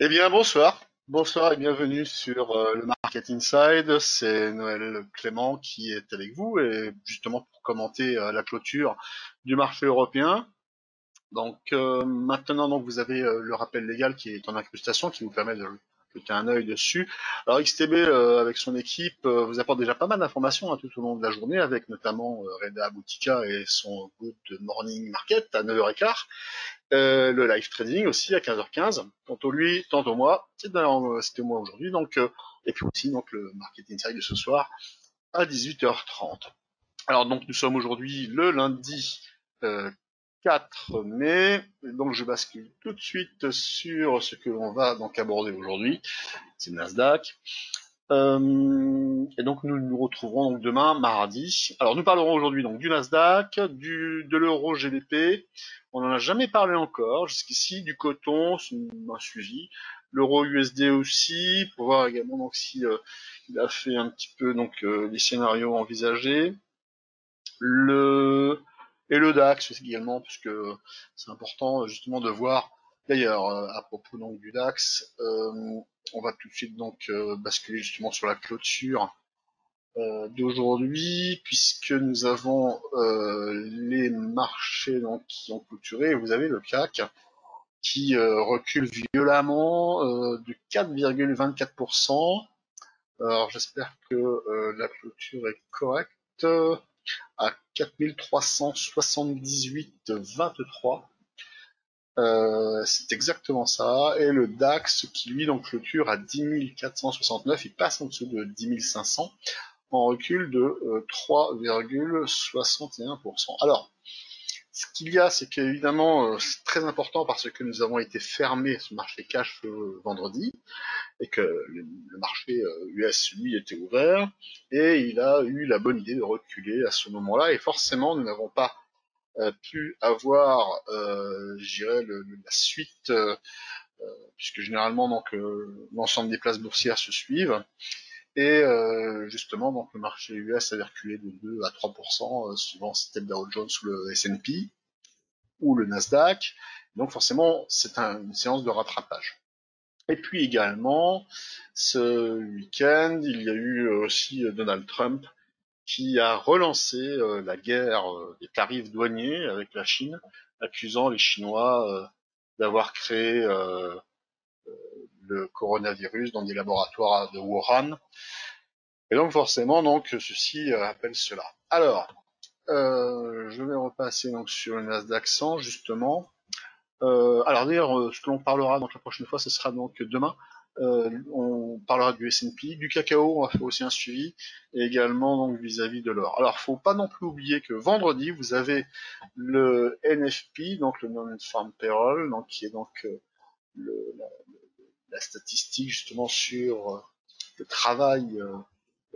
Eh bien, bonsoir. Bonsoir et bienvenue sur le Market Inside. C'est Noël Clément qui est avec vous et justement pour commenter la clôture du marché européen. Donc maintenant donc vous avez le rappel légal qui est en incrustation qui vous permet de jeter un œil dessus. Alors XTB avec son équipe vous apporte déjà pas mal d'informations tout au long de la journée avec notamment Reda Boutika et son Good Morning Market à 9h15. Le live trading aussi à 15h15. Tantôt lui, tantôt moi. C'était moi aujourd'hui. Donc, et puis aussi donc le Market Inside de ce soir à 18h30. Alors donc nous sommes aujourd'hui le lundi 4 mai. Donc je bascule tout de suite sur ce que l'on va donc aborder aujourd'hui. C'est le Nasdaq. Et donc nous nous retrouverons donc demain, mardi. Alors nous parlerons aujourd'hui donc du Nasdaq, de l'euro GBP. On n'en a jamais parlé encore jusqu'ici, du coton, c'est un suivi. L'euro USD aussi, pour voir également donc si il a fait un petit peu donc les scénarios envisagés. Le DAX également, puisque c'est important justement de voir. D'ailleurs, à propos donc du DAX, on va tout de suite donc basculer justement sur la clôture d'aujourd'hui, puisque nous avons les marchés donc qui ont clôturé. Vous avez le CAC qui recule violemment de 4,24%. Alors j'espère que la clôture est correcte à 4378,23. C'est exactement ça. Et le DAX qui lui donc clôture à 10 469, il passe en dessous de 10 500 en recul de 3,61%. Alors, ce qu'il y a, c'est qu'évidemment, c'est très important parce que nous avons été fermés sur le marché cash vendredi et que le marché US, lui, était ouvert et il a eu la bonne idée de reculer à ce moment-là et forcément, nous n'avons pas pu avoir, je dirais, la suite, puisque généralement, donc, l'ensemble des places boursières se suivent. Et justement, donc le marché US avait reculé de 2 à 3%, suivant si c'était le Dow Jones ou le S&P ou le Nasdaq. Donc forcément, c'est une séance de rattrapage. Et puis également, ce week-end, il y a eu aussi Donald Trump qui a relancé la guerre des tarifs douaniers avec la Chine, accusant les Chinois d'avoir créé le coronavirus dans des laboratoires de Wuhan. Et donc forcément, donc ceci appelle cela. Alors, je vais repasser donc sur le Nasdaq 100 justement. Alors d'ailleurs, ce que l'on parlera donc la prochaine fois, ce sera donc demain. On parlera du S&P, du cacao, on va faire aussi un suivi, et également donc vis-à-vis de l'or. Alors, faut pas non plus oublier que vendredi, vous avez le NFP, donc le Non-Farm Payroll, donc qui est donc la statistique justement sur le travail,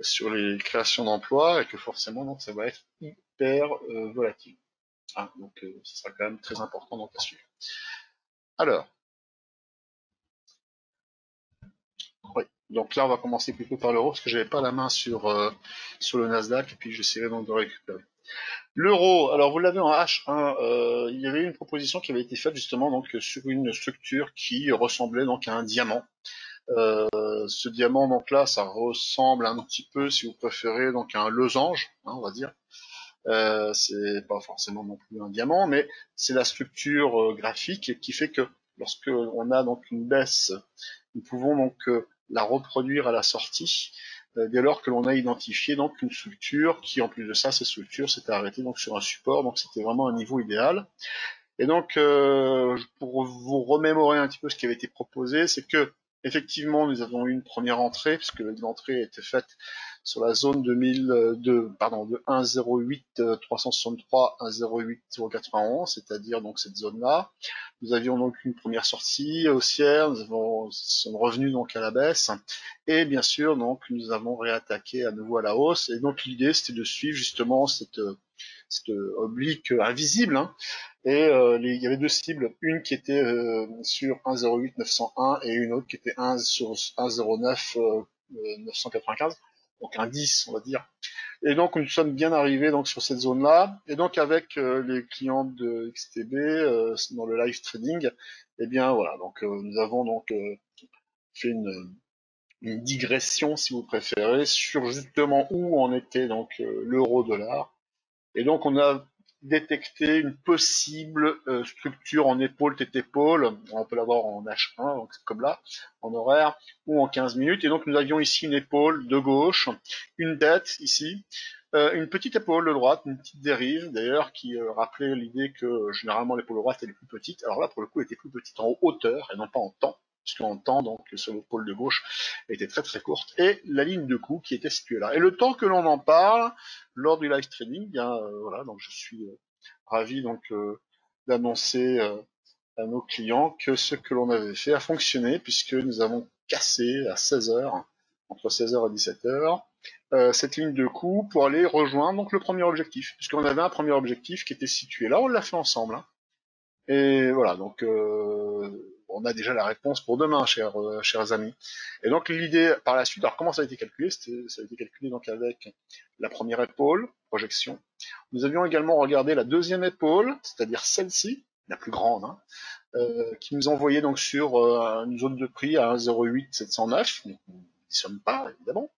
sur les créations d'emplois, et que forcément donc ça va être hyper volatile. Hein, donc, ce sera quand même très important donc à suivre. Alors. Oui. Donc là, on va commencer plutôt par l'euro parce que j'avais pas la main sur le Nasdaq et puis j'essaierai donc de récupérer. L'euro, alors vous l'avez en H1, il y avait une proposition qui avait été faite justement donc sur une structure qui ressemblait donc à un diamant. Ce diamant donc là, ça ressemble un petit peu, si vous préférez, donc à un losange, hein, on va dire. C'est pas forcément non plus un diamant, mais c'est la structure graphique qui fait que lorsque on a donc une baisse, nous pouvons donc la reproduire à la sortie dès lors que l'on a identifié donc une structure qui, en plus de ça, cette structure s'était arrêtée donc sur un support, donc c'était vraiment un niveau idéal. Et donc, pour vous remémorer un petit peu ce qui avait été proposé, c'est que effectivement, nous avons eu une première entrée, puisque l'entrée a été faite sur la zone de 1,08 363 1,08 091, c'est-à-dire donc cette zone-là. Nous avions donc une première sortie haussière, nous sommes revenus donc à la baisse, et bien sûr donc nous avons réattaqué à nouveau à la hausse. Et donc l'idée c'était de suivre justement cette oblique invisible, hein, et il y avait deux cibles, une qui était sur 1,08 901 et une autre qui était sur 1,09 995, donc un 10 on va dire. Et donc nous sommes bien arrivés donc sur cette zone-là, et donc avec les clients de XTB dans le live trading, et bien voilà, donc nous avons donc fait une digression, si vous préférez, sur justement où en était donc l'euro-dollar. Et donc on a détecté une possible structure en épaule-tête-épaule. On peut l'avoir en H1, donc comme là, en horaire, ou en 15 minutes. Et donc nous avions ici une épaule de gauche, une tête ici, une petite épaule de droite, une petite dérive d'ailleurs qui rappelait l'idée que généralement l'épaule droite elle est plus petite. Alors là pour le coup elle était plus petite en hauteur et non pas en temps, puisqu'en temps donc sur l'épaule de gauche elle était très très courte, et la ligne de coup qui était située là. Et le temps que l'on en parle lors du live trading, bien voilà, donc je suis ravi donc d'annoncer à nos clients que ce que l'on avait fait a fonctionné, puisque nous avons cassé à 16 heures, entre 16 heures et 17 heures, cette ligne de coup pour aller rejoindre donc le premier objectif, puisqu'on avait un premier objectif qui était situé là, on l'a fait ensemble, hein. Et voilà, donc on a déjà la réponse pour demain, chers amis. Et donc l'idée par la suite, alors comment ça a été calculé? Ça a été calculé donc avec la première épaule, projection. Nous avions également regardé la deuxième épaule, c'est-à-dire celle-ci, la plus grande, hein, qui nous envoyait donc sur une zone de prix à 1,08 709. Donc, nous n'y sommes pas, évidemment.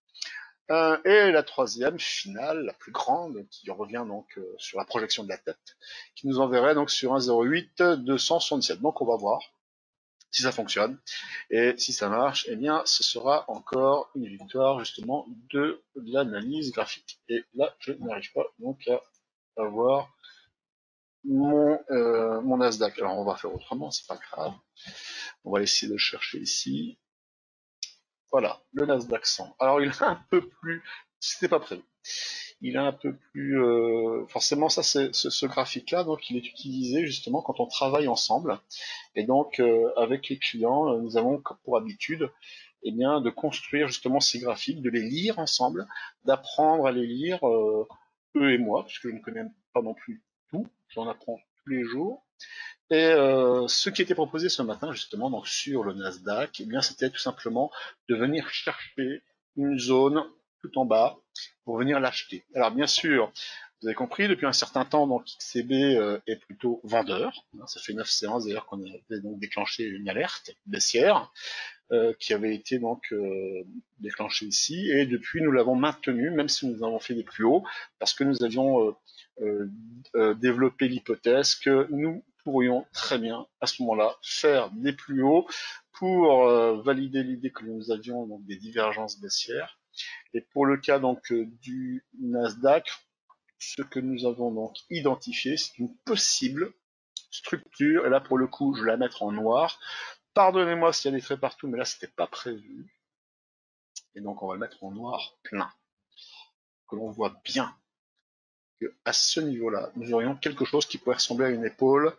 Et la troisième, finale, la plus grande, qui revient donc sur la projection de la tête, qui nous enverrait donc sur 1,08 277. Donc on va voir si ça fonctionne. Et si ça marche, eh bien ce sera encore une victoire justement de l'analyse graphique. Et là, je n'arrive pas donc à avoir mon Nasdaq. Alors on va faire autrement, c'est pas grave. On va essayer de le chercher ici. Voilà, le Nasdaq 100. Alors il est un peu plus, c'était pas prévu. Il est un peu plus, forcément ça c'est ce graphique-là, donc il est utilisé justement quand on travaille ensemble. Et donc avec les clients, nous avons pour habitude, eh bien, de construire justement ces graphiques, de les lire ensemble, d'apprendre à les lire, eux et moi, puisque je ne connais pas non plus tout, j'en apprends tous les jours. Et ce qui était proposé ce matin, justement, donc sur le Nasdaq, eh bien, c'était tout simplement de venir chercher une zone tout en bas pour venir l'acheter. Alors, bien sûr, vous avez compris, depuis un certain temps, donc XCB est plutôt vendeur. Ça fait 9 séances d'ailleurs qu'on avait donc déclenché une alerte baissière qui avait été donc déclenchée ici. Et depuis, nous l'avons maintenu, même si nous avons fait des plus hauts, parce que nous avions développé l'hypothèse que nous pourrions très bien, à ce moment-là, faire des plus hauts pour valider l'idée que nous avions donc des divergences baissières. Et pour le cas donc du Nasdaq, ce que nous avons donc identifié, c'est une possible structure, et là pour le coup je vais la mettre en noir. Pardonnez-moi s'il y a des traits partout, mais là c'était pas prévu. Et donc on va le mettre en noir plein. Que l'on voit bien que à ce niveau-là, nous aurions quelque chose qui pourrait ressembler à une épaule,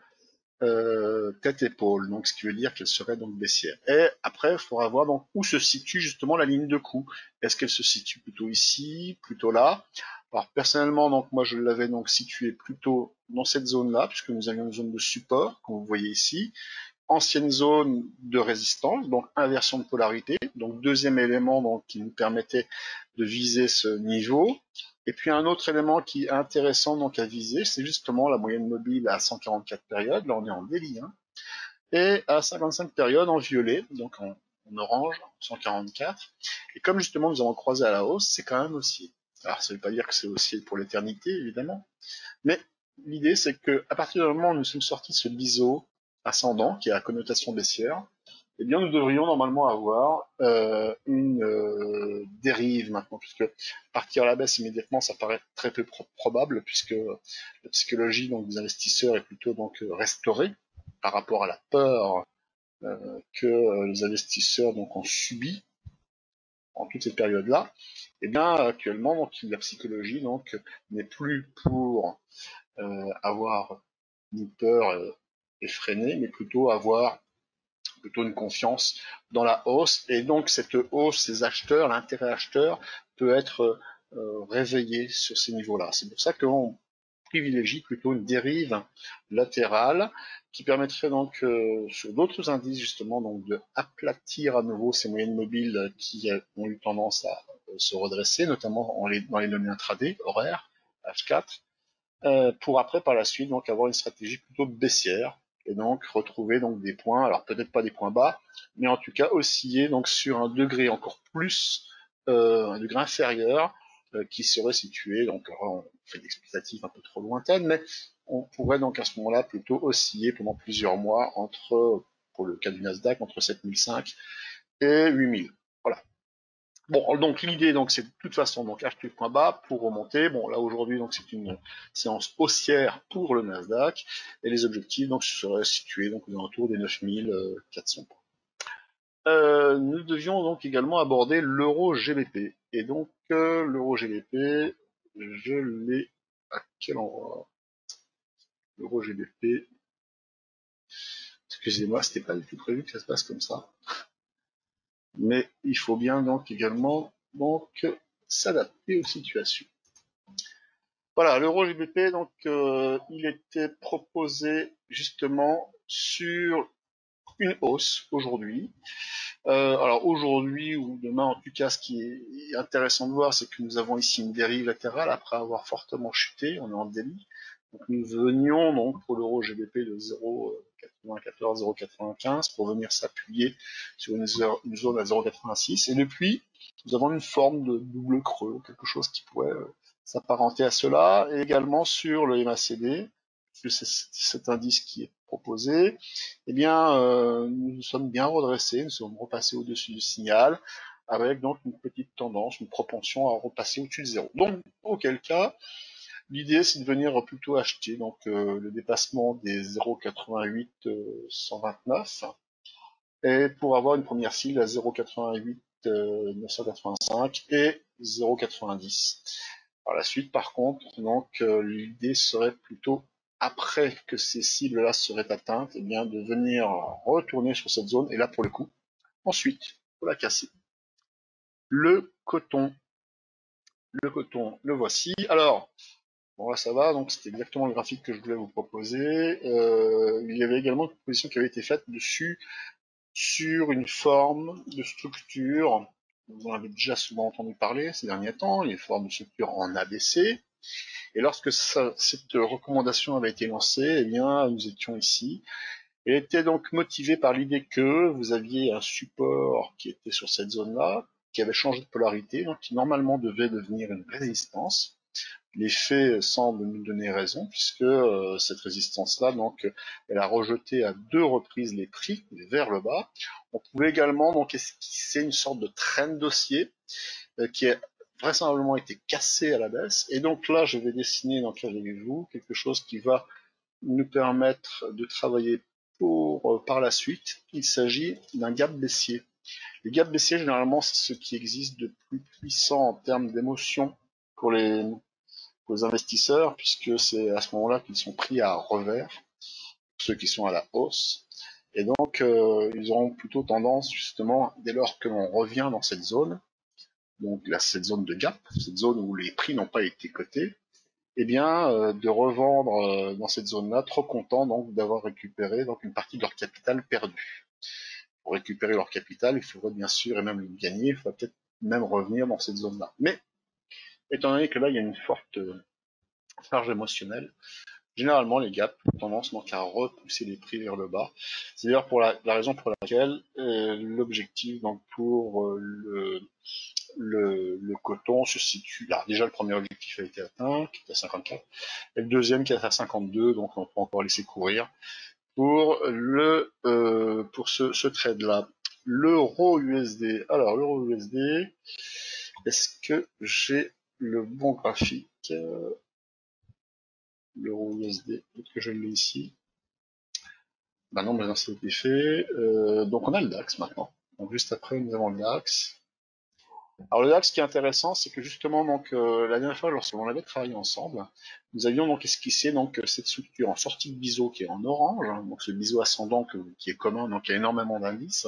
tête-épaule, donc ce qui veut dire qu'elle serait donc baissière. Et après, il faudra voir donc où se situe justement la ligne de coup. Est-ce qu'elle se situe plutôt ici, plutôt là? Alors personnellement, donc moi je l'avais donc située plutôt dans cette zone-là, puisque nous avions une zone de support, comme vous voyez ici, ancienne zone de résistance, donc inversion de polarité, donc deuxième élément donc, qui nous permettait de viser ce niveau. Et puis un autre élément qui est intéressant donc à viser, c'est justement la moyenne mobile à 144 périodes, là on est en délit, hein, et à 55 périodes en violet, donc en orange, 144. Et comme justement nous avons croisé à la hausse, c'est quand même haussier. Alors ça ne veut pas dire que c'est haussier pour l'éternité, évidemment, mais l'idée c'est que à partir du moment où nous sommes sortis de ce biseau ascendant, qui a la connotation baissière, eh bien nous devrions normalement avoir une dérive maintenant, puisque partir à la baisse immédiatement, ça paraît très peu probable, puisque la psychologie donc, des investisseurs est plutôt donc restaurée par rapport à la peur que les investisseurs donc, ont subi en toute cette période-là. Eh bien actuellement, donc, la psychologie donc n'est plus pour avoir une peur effrénée, mais plutôt avoir plutôt une confiance dans la hausse. Et donc cette hausse, ces acheteurs, l'intérêt acheteur peut être réveillé sur ces niveaux-là. C'est pour ça qu'on privilégie plutôt une dérive latérale qui permettrait donc sur d'autres indices justement donc de aplatir à nouveau ces moyennes mobiles qui ont eu tendance à se redresser, notamment dans les données intraday horaires H4, pour après par la suite donc avoir une stratégie plutôt baissière et donc retrouver donc des points, alors peut-être pas des points bas, mais en tout cas osciller donc sur un degré encore plus, un degré inférieur, qui serait situé, donc on fait des expectatives un peu trop lointaines, mais on pourrait donc à ce moment-là plutôt osciller pendant plusieurs mois entre, pour le cas du Nasdaq, entre 7005 et 8000. Voilà. Bon, donc l'idée, donc, c'est de toute façon donc acheter le point bas pour remonter. Bon, là aujourd'hui, donc c'est une séance haussière pour le Nasdaq et les objectifs donc seraient situés donc aux alentours des 9400 points. Nous devions donc également aborder l'euro GBP et donc l'euro GBP, je l'ai à quel endroit? L'euro GBP. Excusez-moi, c'était pas du tout prévu que ça se passe comme ça. Mais il faut bien donc également donc s'adapter aux situations. Voilà, l'euro GBP, donc il était proposé justement sur une hausse aujourd'hui. Alors aujourd'hui ou demain, en tout cas, ce qui est intéressant de voir, c'est que nous avons ici une dérive latérale après avoir fortement chuté. On est en délit. Donc nous venions donc pour l'euro GBP de 0,94, 0,95 pour venir s'appuyer sur une zone à 0,86. Et depuis, nous avons une forme de double creux, quelque chose qui pourrait s'apparenter à cela, et également sur le MACD, puisque c'est cet indice qui est proposé, eh bien, nous nous sommes bien redressés, nous sommes repassés au-dessus du signal, avec donc une petite tendance, une propension à repasser au-dessus de zéro. Donc, auquel cas, l'idée c'est de venir plutôt acheter donc le dépassement des 0,88 129 et pour avoir une première cible à 0,88 985 et 0,90. Par la suite, par contre, donc l'idée serait plutôt après que ces cibles-là seraient atteintes, eh bien de venir retourner sur cette zone et là pour le coup, ensuite, pour la casser. Le coton, le voici. Alors, bon là ça va, donc c'était exactement le graphique que je voulais vous proposer. Il y avait également une proposition qui avait été faite dessus sur une forme de structure, vous en avez déjà souvent entendu parler ces derniers temps, les formes de structure en ABC. Et lorsque cette recommandation avait été lancée, eh bien nous étions ici. Elle était donc motivée par l'idée que vous aviez un support qui était sur cette zone-là, qui avait changé de polarité, donc qui normalement devait devenir une résistance. Les faits semblent nous donner raison, puisque cette résistance-là, donc, elle a rejeté à deux reprises les prix vers le bas. On pouvait également donc esquisser une sorte de trend dossier qui a vraisemblablement été cassé à la baisse. Et donc là, je vais dessiner donc avec vous quelque chose qui va nous permettre de travailler pour par la suite. Il s'agit d'un gap baissier. Les gaps baissiers, généralement, c'est ce qui existe de plus puissant en termes d'émotion pour les investisseurs, puisque c'est à ce moment-là qu'ils sont pris à revers, ceux qui sont à la hausse. Et donc, ils auront plutôt tendance, justement, dès lors que l'on revient dans cette zone, donc là, cette zone de gap, cette zone où les prix n'ont pas été cotés, eh bien, de revendre dans cette zone-là, trop contents donc d'avoir récupéré donc une partie de leur capital perdu. Pour récupérer leur capital, il faudrait bien sûr, et même le gagner, il faudrait peut-être même revenir dans cette zone-là. Mais, étant donné que là, il y a une forte charge émotionnelle, généralement, les gaps ont tendance donc à repousser les prix vers le bas. C'est d'ailleurs pour la raison pour laquelle l'objectif donc pour le coton se situe. Alors déjà, le premier objectif a été atteint, qui est à 54, et le deuxième qui est à 52, donc on peut encore laisser courir pour pour ce trade-là. L'euro USD. Alors l'euro USD, est-ce que j'ai le bon graphique? L'euro USD, peut-être que je l'ai ici. Bah non, maintenant ça a été fait. Donc on a le DAX maintenant. Donc juste après, nous avons le DAX. Alors le DAX, ce qui est intéressant, c'est que justement, donc la dernière fois, lorsqu'on avait travaillé ensemble, nous avions donc esquissé donc cette structure en sortie de biseau qui est en orange, hein, donc ce biseau ascendant qui est commun, donc il y a énormément d'indices.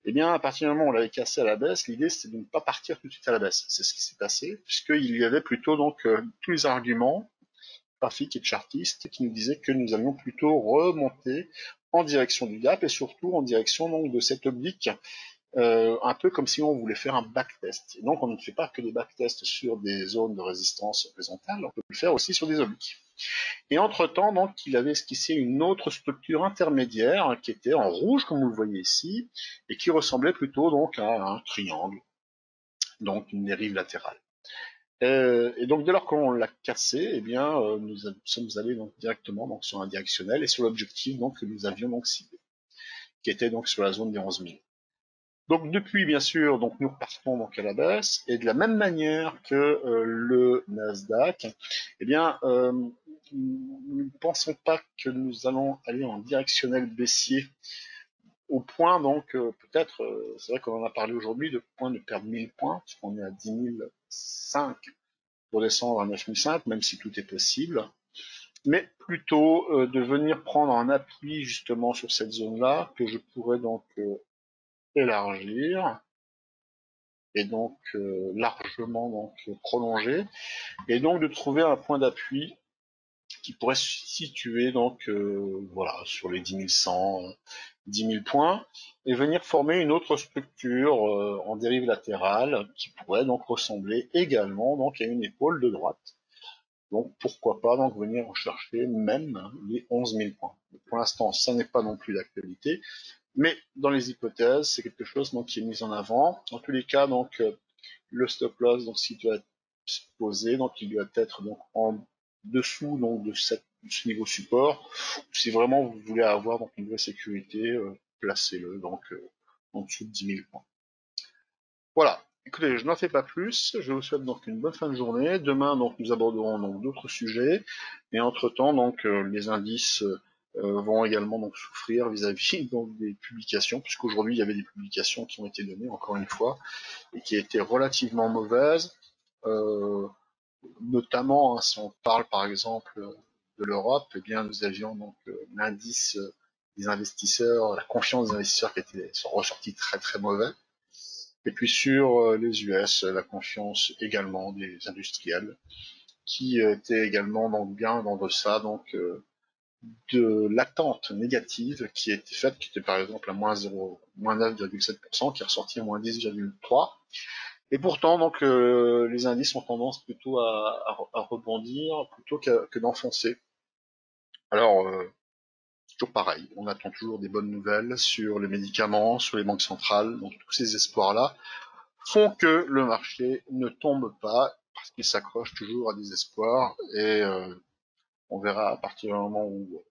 Eh bien, à partir du moment où on l'avait cassé à la baisse, l'idée c'était de ne pas partir tout de suite à la baisse. C'est ce qui s'est passé, puisqu'il y avait plutôt donc tous les arguments graphiques et chartistes qui nous disaient que nous allions plutôt remonter en direction du gap et surtout en direction donc de cette oblique, un peu comme si on voulait faire un backtest. Et donc on ne fait pas que des backtests sur des zones de résistance horizontale, on peut le faire aussi sur des obliques. Et entre-temps, donc, il avait esquissé une autre structure intermédiaire qui était en rouge, comme vous le voyez ici, et qui ressemblait plutôt donc à un triangle, donc une dérive latérale. Et donc dès lors qu'on l'a cassé, eh bien, nous sommes allés donc directement donc sur un directionnel et sur l'objectif donc que nous avions donc ciblé, qui était donc sur la zone des 11 000. Donc depuis, bien sûr, donc nous repartons donc à la baisse, et de la même manière que le Nasdaq, eh bien, nous ne pensons pas que nous allons aller en directionnel baissier au point donc peut-être, c'est vrai qu'on en a parlé aujourd'hui, de point de perdre 1000 points, puisqu'on est à 10 005 pour descendre à 9005, même si tout est possible, mais plutôt de venir prendre un appui justement sur cette zone-là, que je pourrais donc élargir, et donc largement donc prolonger, et donc de trouver un point d'appui qui pourrait se situer donc voilà sur les 10 100, 10 000 points, et venir former une autre structure en dérive latérale qui pourrait donc ressembler également donc à une épaule de droite. Donc pourquoi pas donc venir chercher même les 11 000 points. Pour l'instant, ça n'est pas non plus d'actualité, mais dans les hypothèses, c'est quelque chose donc qui est mis en avant. En tous les cas, donc le stop loss donc s'il doit être posé, donc il doit être donc en dessous donc de ce niveau support. Si vraiment vous voulez avoir donc une vraie sécurité, placez-le donc en dessous de 10 000 points. Voilà. Écoutez, je n'en fais pas plus. Je vous souhaite donc une bonne fin de journée. Demain, donc, nous aborderons donc d'autres sujets. Et entre-temps, donc, les indices vont également donc souffrir vis-à-vis donc des publications, puisqu'aujourd'hui il y avait des publications qui ont été données encore une fois et qui étaient relativement mauvaises. Euh, Notamment, hein, si on parle par exemple de l'Europe, eh bien nous avions donc l'indice des investisseurs, la confiance des investisseurs qui était ressorti très très mauvais. Et puis sur les US, la confiance également des industriels, qui était également donc bien dans deçà donc de l'attente négative qui était faite, qui était par exemple à moins 9,7%, qui est ressorti à moins 10,3%. Et pourtant, donc, les indices ont tendance plutôt à rebondir plutôt que d'enfoncer. Alors, toujours pareil, on attend toujours des bonnes nouvelles sur les médicaments, sur les banques centrales, donc tous ces espoirs-là font que le marché ne tombe pas parce qu'il s'accroche toujours à des espoirs et on verra à partir du moment où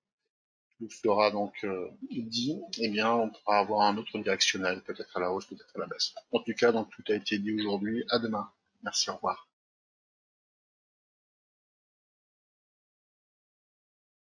tout sera donc dit, eh bien on pourra avoir un autre directionnel, peut-être à la hausse, peut-être à la baisse. En tout cas, donc tout a été dit aujourd'hui. À demain. Merci, au revoir.